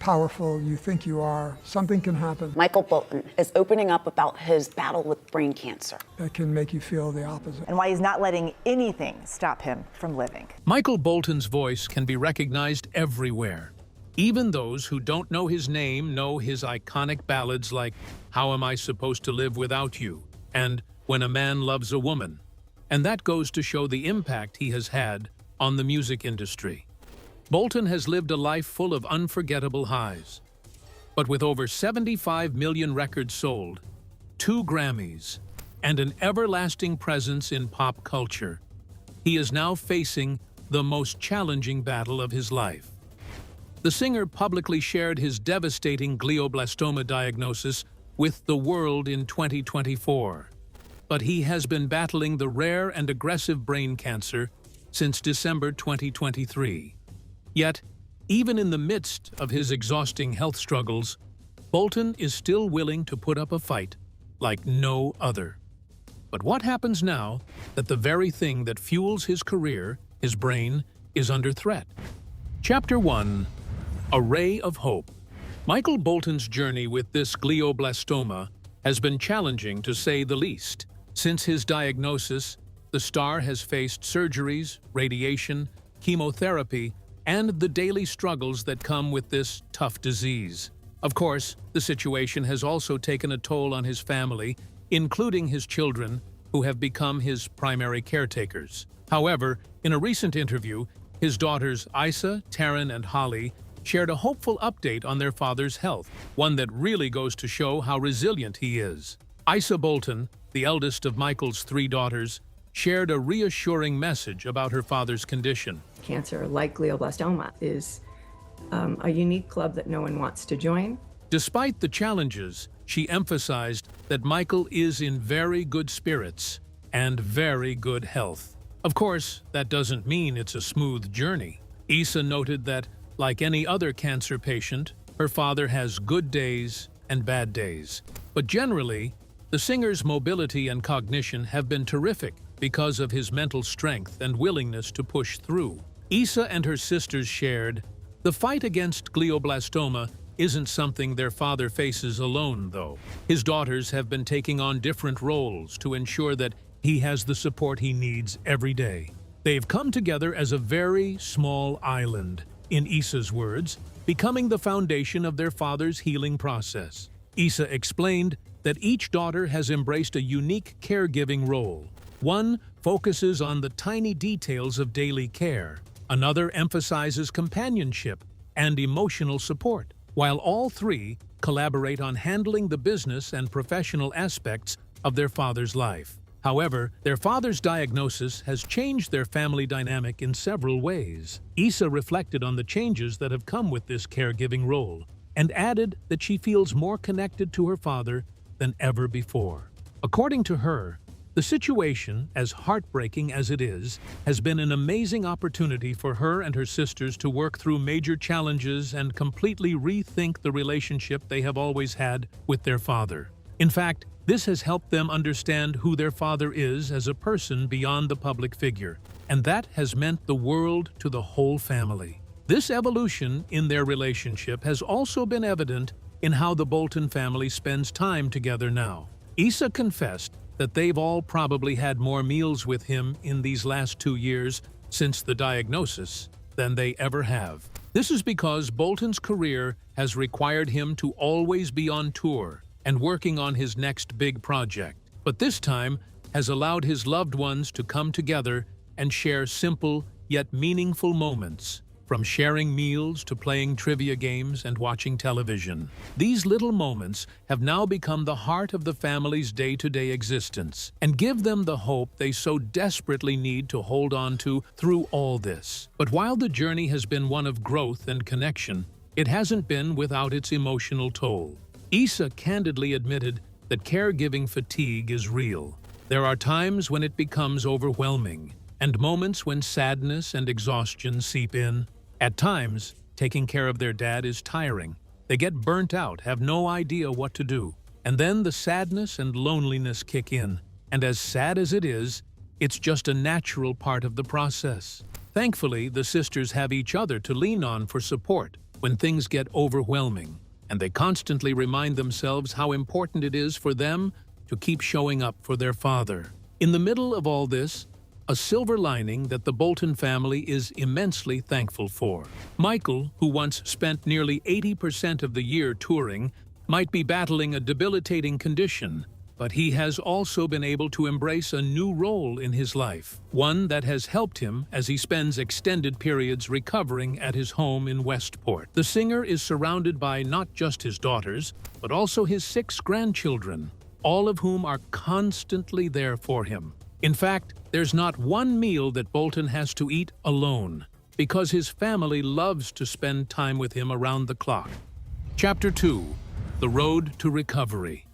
powerful you think you are, something can happen Michael Bolton is opening up about his battle with brain cancer. that can make you feel the opposite. And why he's not letting anything stop him from living. Michael Bolton's voice can be recognized everywhere. Even those who don't know his name know his iconic ballads like How Am I Supposed to Live Without You and When a Man Loves a Woman. And that goes to show the impact he has had on the music industry. Bolton has lived a life full of unforgettable highs. But with over 75 million records sold, 2 Grammys, and an everlasting presence in pop culture, he is now facing the most challenging battle of his life. The singer publicly shared his devastating glioblastoma diagnosis with the world in 2024. But he has been battling the rare and aggressive brain cancer since December 2023. Yet, even in the midst of his exhausting health struggles, Bolton is still willing to put up a fight like no other. But what happens now that the very thing that fuels his career, his brain, is under threat? Chapter 1. A Ray of Hope. Michael Bolton's journey with this glioblastoma has been challenging to say the least. Since his diagnosis, the star has faced surgeries, radiation, chemotherapy, and the daily struggles that come with this tough disease. Of course, the situation has also taken a toll on his family, including his children, who have become his primary caretakers. However, in a recent interview, his daughters Isa, Taryn, and Holly shared a hopeful update on their father's health, one that really goes to show how resilient he is. Isa Bolton, the eldest of Michael's 3 daughters, shared a reassuring message about her father's condition. Cancer, like glioblastoma, is a unique club that no one wants to join. Despite the challenges, she emphasized that Michael is in very good spirits and very good health. Of course, that doesn't mean it's a smooth journey. Isa noted that, like any other cancer patient, her father has good days and bad days. But generally, the singer's mobility and cognition have been terrific because of his mental strength and willingness to push through. Isa and her sisters shared, the fight against glioblastoma isn't something their father faces alone, though. His daughters have been taking on different roles to ensure that he has the support he needs every day. They've come together as a very small island, in Isa's words, becoming the foundation of their father's healing process. Isa explained that each daughter has embraced a unique caregiving role. One focuses on the tiny details of daily care. Another emphasizes companionship and emotional support, while all 3 collaborate on handling the business and professional aspects of their father's life. However, their father's diagnosis has changed their family dynamic in several ways. Isa reflected on the changes that have come with this caregiving role and added that she feels more connected to her father than ever before. According to her, the situation, as heartbreaking as it is, has been an amazing opportunity for her and her sisters to work through major challenges and completely rethink the relationship they have always had with their father. In fact, this has helped them understand who their father is as a person beyond the public figure, and that has meant the world to the whole family. This evolution in their relationship has also been evident in how the Bolton family spends time together now. Isa confessed that they've all probably had more meals with him in these last 2 years since the diagnosis than they ever have. This is because Bolton's career has required him to always be on tour and working on his next big project, but this time has allowed his loved ones to come together and share simple yet meaningful moments, from sharing meals to playing trivia games and watching television. These little moments have now become the heart of the family's day-to-day existence and give them the hope they so desperately need to hold on to through all this. But while the journey has been one of growth and connection, it hasn't been without its emotional toll. Isa candidly admitted that caregiving fatigue is real. There are times when it becomes overwhelming, and moments when sadness and exhaustion seep in. At times, taking care of their dad is tiring. They get burnt out, have no idea what to do. And then the sadness and loneliness kick in. And as sad as it is, it's just a natural part of the process. Thankfully, the sisters have each other to lean on for support when things get overwhelming, and they constantly remind themselves how important it is for them to keep showing up for their father. In the middle of all this, a silver lining that the Bolton family is immensely thankful for. Michael, who once spent nearly 80% of the year touring, might be battling a debilitating condition, but he has also been able to embrace a new role in his life, one that has helped him as he spends extended periods recovering at his home in Westport. The singer is surrounded by not just his daughters, but also his 6 grandchildren, all of whom are constantly there for him. In fact, there's not one meal that Bolton has to eat alone, because his family loves to spend time with him around the clock. Chapter 2: The Road to Recovery.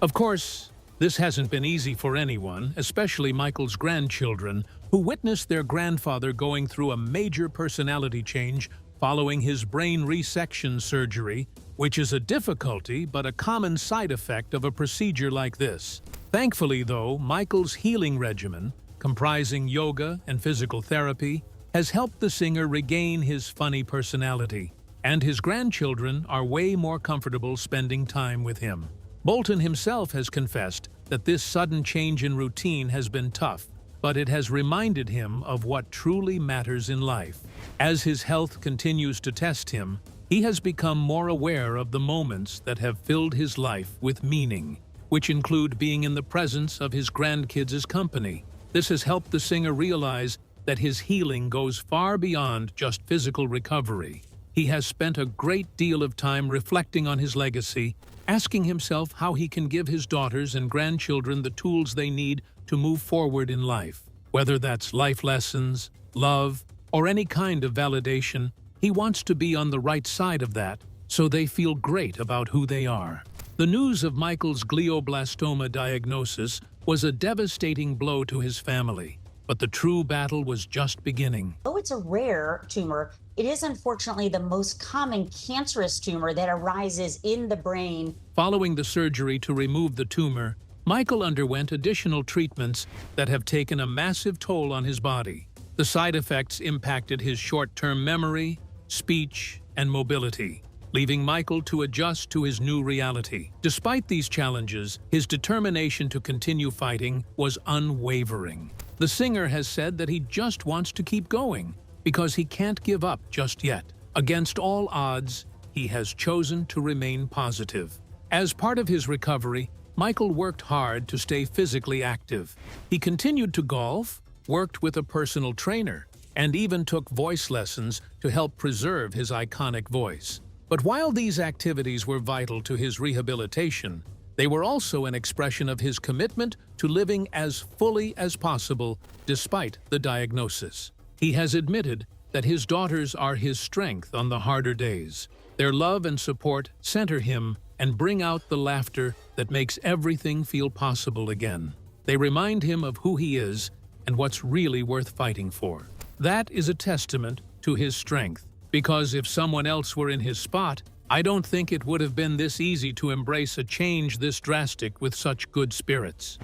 Of course, this hasn't been easy for anyone, especially Michael's grandchildren, who witnessed their grandfather going through a major personality change following his brain resection surgery, which is a difficulty but a common side effect of a procedure like this. Thankfully, though, Michael's healing regimen, comprising yoga and physical therapy, has helped the singer regain his funny personality, and his grandchildren are way more comfortable spending time with him. Bolton himself has confessed that this sudden change in routine has been tough, but it has reminded him of what truly matters in life. As his health continues to test him, he has become more aware of the moments that have filled his life with meaning, which include being in the presence of his grandkids' company. This has helped the singer realize that his healing goes far beyond just physical recovery. He has spent a great deal of time reflecting on his legacy, asking himself how he can give his daughters and grandchildren the tools they need to move forward in life. Whether that's life lessons, love, or any kind of validation, he wants to be on the right side of that so they feel great about who they are. The news of Michael's glioblastoma diagnosis was a devastating blow to his family, but the true battle was just beginning. Though it's a rare tumor, it is unfortunately the most common cancerous tumor that arises in the brain. Following the surgery to remove the tumor, Michael underwent additional treatments that have taken a massive toll on his body. The side effects impacted his short-term memory, speech, and mobility, leaving Michael to adjust to his new reality. Despite these challenges, his determination to continue fighting was unwavering. The singer has said that he just wants to keep going because he can't give up just yet. Against all odds, he has chosen to remain positive. As part of his recovery, Michael worked hard to stay physically active. He continued to golf, worked with a personal trainer, and even took voice lessons to help preserve his iconic voice. But while these activities were vital to his rehabilitation, they were also an expression of his commitment to living as fully as possible despite the diagnosis. He has admitted that his daughters are his strength on the harder days. Their love and support center him and bring out the laughter that makes everything feel possible again. They remind him of who he is and what's really worth fighting for. That is a testament to his strength, because if someone else were in his spot, I don't think it would have been this easy to embrace a change this drastic with such good spirits.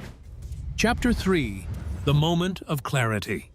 Chapter 3: The Moment of Clarity.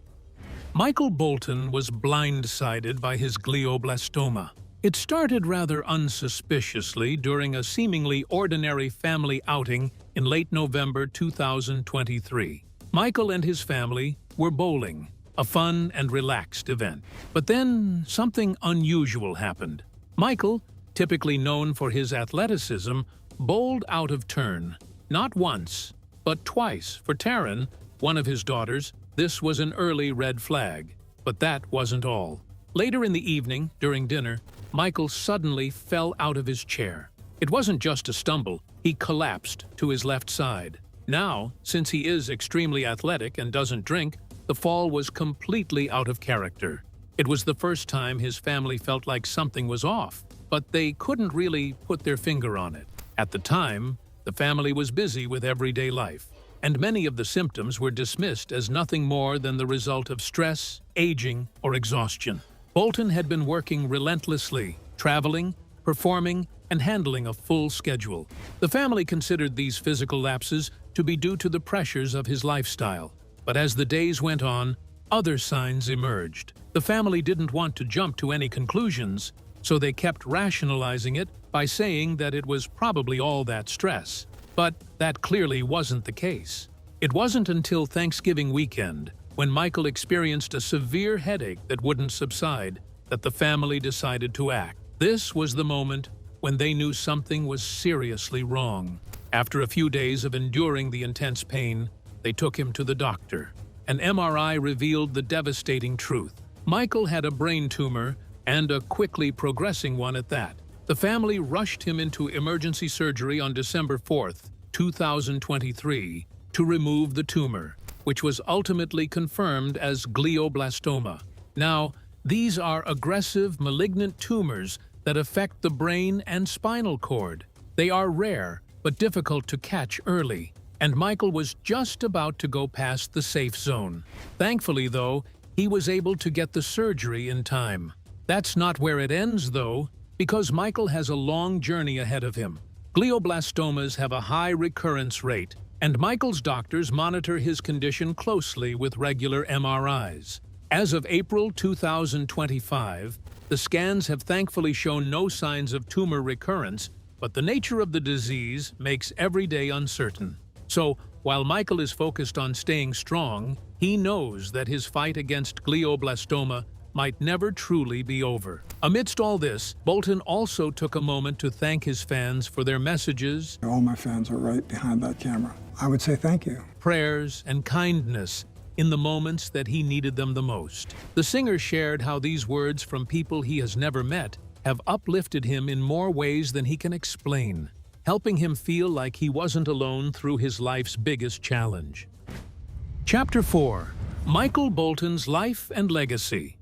Michael Bolton was blindsided by his glioblastoma. It started rather unsuspiciously during a seemingly ordinary family outing in late November 2023. Michael and his family were bowling, a fun and relaxed event. But then something unusual happened. Michael, typically known for his athleticism, bowled out of turn. Not once, but twice. For Taryn, one of his daughters, this was an early red flag. But that wasn't all. Later in the evening, during dinner, Michael suddenly fell out of his chair. It wasn't just a stumble, he collapsed to his left side. Now, since he is extremely athletic and doesn't drink, the fall was completely out of character. It was the first time his family felt like something was off, but they couldn't really put their finger on it. At the time, the family was busy with everyday life, and many of the symptoms were dismissed as nothing more than the result of stress, aging, or exhaustion. Bolton had been working relentlessly, traveling, performing, and handling a full schedule. The family considered these physical lapses to be due to the pressures of his lifestyle. But as the days went on, other signs emerged. The family didn't want to jump to any conclusions, so they kept rationalizing it by saying that it was probably all that stress. But that clearly wasn't the case. It wasn't until Thanksgiving weekend, when Michael experienced a severe headache that wouldn't subside, that the family decided to act. This was the moment when they knew something was seriously wrong. After a few days of enduring the intense pain, they took him to the doctor. An MRI revealed the devastating truth. Michael had a brain tumor, and a quickly progressing one at that. The family rushed him into emergency surgery on December 4th, 2023, to remove the tumor, which was ultimately confirmed as glioblastoma. Now, these are aggressive, malignant tumors that affect the brain and spinal cord. They are rare, but difficult to catch early, and Michael was just about to go past the safe zone. Thankfully, though, he was able to get the surgery in time. That's not where it ends, though, because Michael has a long journey ahead of him. Glioblastomas have a high recurrence rate, and Michael's doctors monitor his condition closely with regular MRIs. As of April 2025, the scans have thankfully shown no signs of tumor recurrence, but the nature of the disease makes every day uncertain. So, while Michael is focused on staying strong, he knows that his fight against glioblastoma might never truly be over. Amidst all this, Bolton also took a moment to thank his fans for their messages, All my fans are right behind that camera. I would say thank you. prayers, and kindness in the moments that he needed them the most. The singer shared how these words from people he has never met have uplifted him in more ways than he can explain, helping him feel like he wasn't alone through his life's biggest challenge. Chapter 4. Michael Bolton's Life and Legacy.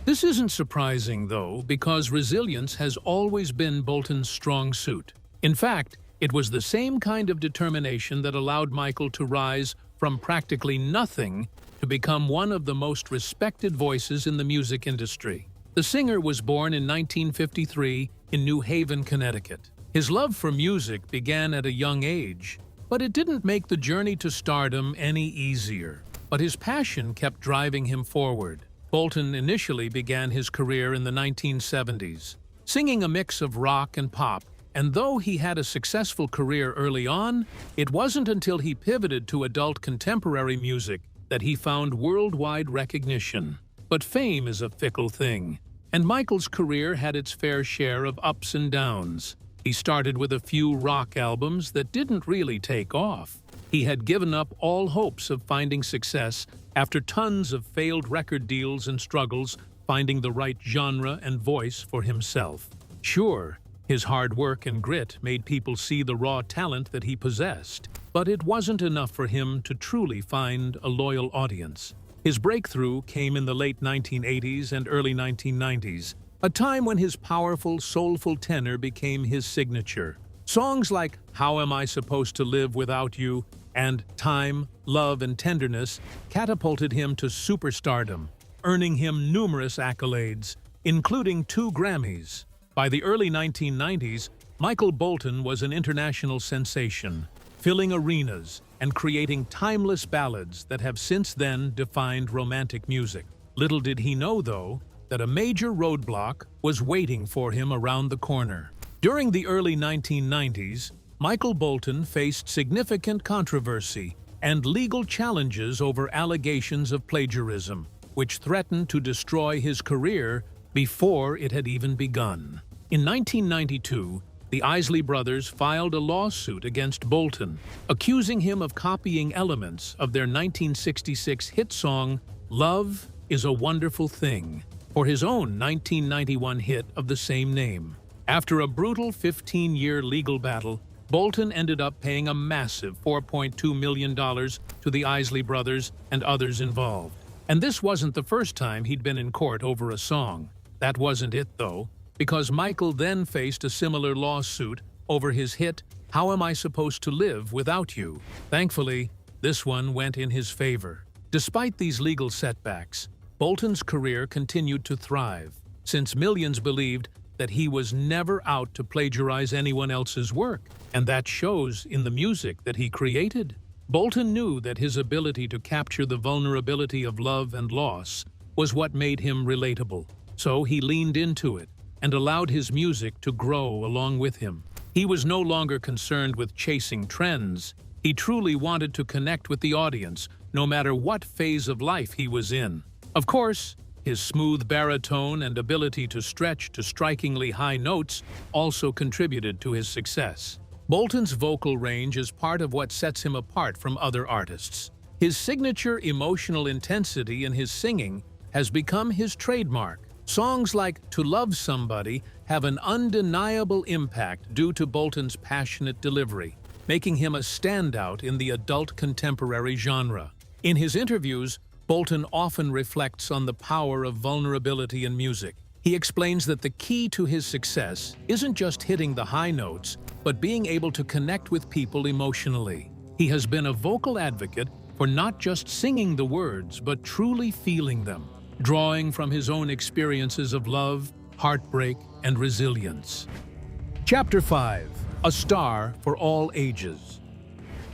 This isn't surprising, though, because resilience has always been Bolton's strong suit. In fact, it was the same kind of determination that allowed Michael to rise from practically nothing to become one of the most respected voices in the music industry. The singer was born in 1953 in New Haven, Connecticut. His love for music began at a young age, but it didn't make the journey to stardom any easier. But his passion kept driving him forward. Bolton initially began his career in the 1970s, singing a mix of rock and pop, and though he had a successful career early on, it wasn't until he pivoted to adult contemporary music that he found worldwide recognition. But fame is a fickle thing, and Michael's career had its fair share of ups and downs. He started with a few rock albums that didn't really take off. He had given up all hopes of finding success after tons of failed record deals and struggles finding the right genre and voice for himself. Sure, his hard work and grit made people see the raw talent that he possessed, but it wasn't enough for him to truly find a loyal audience. His breakthrough came in the late 1980s and early 1990s, a time when his powerful, soulful tenor became his signature. Songs like How Am I Supposed to Live Without You and Time, Love, and Tenderness catapulted him to superstardom, earning him numerous accolades, including 2 Grammys. By the early 1990s, Michael Bolton was an international sensation, filling arenas and creating timeless ballads that have since then defined romantic music. Little did he know, though, that a major roadblock was waiting for him around the corner. During the early 1990s, Michael Bolton faced significant controversy and legal challenges over allegations of plagiarism, which threatened to destroy his career before it had even begun. In 1992, the Isley Brothers filed a lawsuit against Bolton, accusing him of copying elements of their 1966 hit song, Love is a Wonderful Thing, for his own 1991 hit of the same name. After a brutal 15-year legal battle, Bolton ended up paying a massive $4.2 million to the Isley Brothers and others involved. And this wasn't the first time he'd been in court over a song. That wasn't it, though, because Michael then faced a similar lawsuit over his hit, How Am I Supposed to Live Without You? Thankfully, this one went in his favor. Despite these legal setbacks, Bolton's career continued to thrive, since millions believed that he was never out to plagiarize anyone else's work, and that shows in the music that he created. Bolton knew that his ability to capture the vulnerability of love and loss was what made him relatable, so he leaned into it, and allowed his music to grow along with him. He was no longer concerned with chasing trends. He truly wanted to connect with the audience, no matter what phase of life he was in. Of course, his smooth baritone and ability to stretch to strikingly high notes also contributed to his success. Bolton's vocal range is part of what sets him apart from other artists. His signature emotional intensity in his singing has become his trademark. Songs like "To Love Somebody" have an undeniable impact due to Bolton's passionate delivery, making him a standout in the adult contemporary genre. In his interviews, Bolton often reflects on the power of vulnerability in music. He explains that the key to his success isn't just hitting the high notes, but being able to connect with people emotionally. He has been a vocal advocate for not just singing the words, but truly feeling them, drawing from his own experiences of love, heartbreak, and resilience. Chapter 5. A Star for All Ages.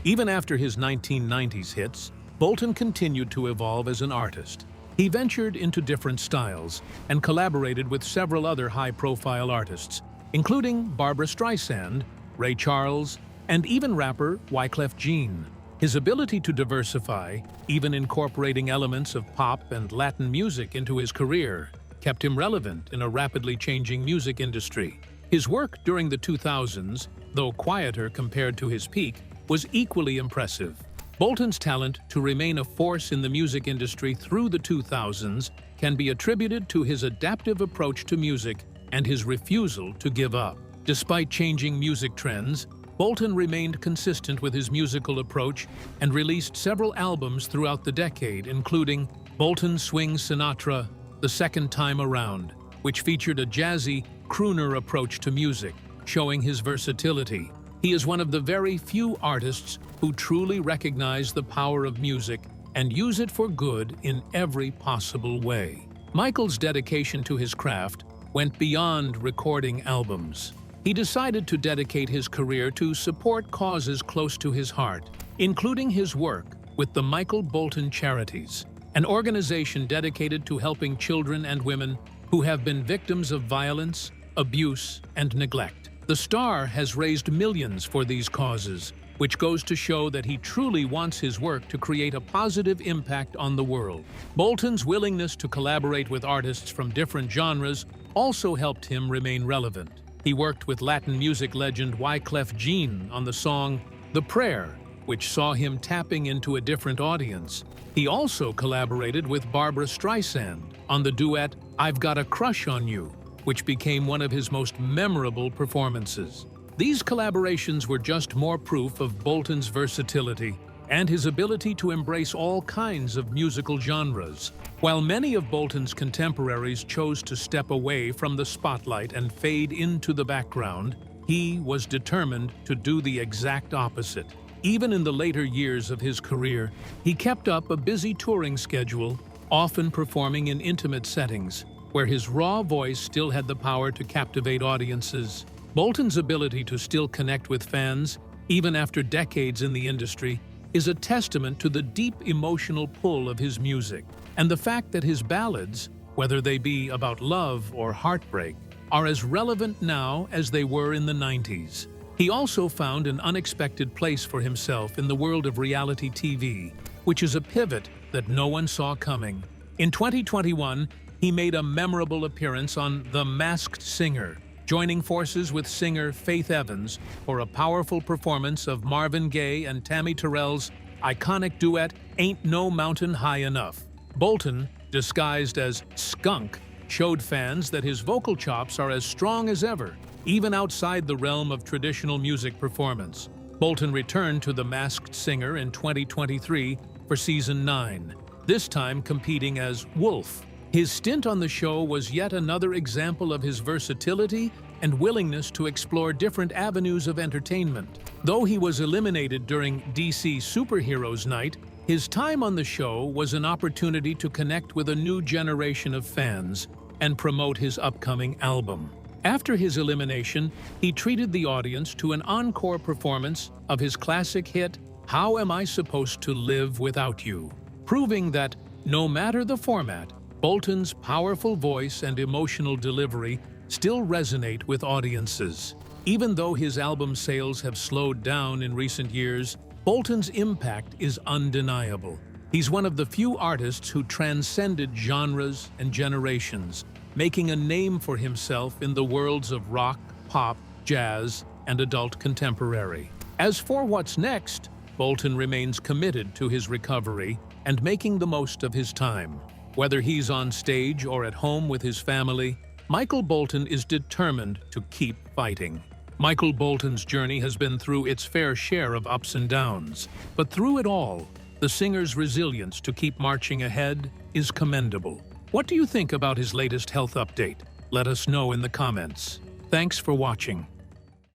Even after his 1990s hits, Bolton continued to evolve as an artist. He ventured into different styles and collaborated with several other high-profile artists, including Barbra Streisand, Ray Charles, and even rapper Wyclef Jean. His ability to diversify, even incorporating elements of pop and Latin music into his career, kept him relevant in a rapidly changing music industry. His work during the 2000s, though quieter compared to his peak, was equally impressive. Bolton's talent to remain a force in the music industry through the 2000s can be attributed to his adaptive approach to music and his refusal to give up. Despite changing music trends, Bolton remained consistent with his musical approach and released several albums throughout the decade, including Bolton Swings Sinatra: The Second Time Around, which featured a jazzy, crooner approach to music, showing his versatility. He is one of the very few artists who truly recognize the power of music and use it for good in every possible way. Michael's dedication to his craft went beyond recording albums. He decided to dedicate his career to support causes close to his heart, including his work with the Michael Bolton Charities, an organization dedicated to helping children and women who have been victims of violence, abuse, and neglect. The star has raised millions for these causes, which goes to show that he truly wants his work to create a positive impact on the world. Bolton's willingness to collaborate with artists from different genres also helped him remain relevant. He worked with Latin music legend Wyclef Jean on the song "The Prayer," which saw him tapping into a different audience. He also collaborated with Barbra Streisand on the duet "I've Got a Crush on You," which became one of his most memorable performances. These collaborations were just more proof of Bolton's versatility and his ability to embrace all kinds of musical genres. While many of Bolton's contemporaries chose to step away from the spotlight and fade into the background, he was determined to do the exact opposite. Even in the later years of his career, he kept up a busy touring schedule, often performing in intimate settings, where his raw voice still had the power to captivate audiences. Bolton's ability to still connect with fans, even after decades in the industry, is a testament to the deep emotional pull of his music, and the fact that his ballads, whether they be about love or heartbreak, are as relevant now as they were in the 90s. He also found an unexpected place for himself in the world of reality TV, which is a pivot that no one saw coming. In 2021, he made a memorable appearance on The Masked Singer, joining forces with singer Faith Evans for a powerful performance of Marvin Gaye and Tammy Terrell's iconic duet "Ain't No Mountain High Enough." Bolton, disguised as Skunk, showed fans that his vocal chops are as strong as ever, even outside the realm of traditional music performance. Bolton returned to The Masked Singer in 2023 for Season 9, this time competing as Wolf. His stint on the show was yet another example of his versatility and willingness to explore different avenues of entertainment. Though he was eliminated during DC Superheroes Night, his time on the show was an opportunity to connect with a new generation of fans and promote his upcoming album. After his elimination, he treated the audience to an encore performance of his classic hit, "How Am I Supposed to Live Without You?" proving that, no matter the format, Bolton's powerful voice and emotional delivery still resonate with audiences. Even though his album sales have slowed down in recent years, Bolton's impact is undeniable. He's one of the few artists who transcended genres and generations, making a name for himself in the worlds of rock, pop, jazz, and adult contemporary. As for what's next, Bolton remains committed to his recovery and making the most of his time. Whether he's on stage or at home with his family, Michael Bolton is determined to keep fighting. Michael Bolton's journey has been through its fair share of ups and downs, but through it all, the singer's resilience to keep marching ahead is commendable. What do you think about his latest health update? Let us know in the comments. Thanks for watching.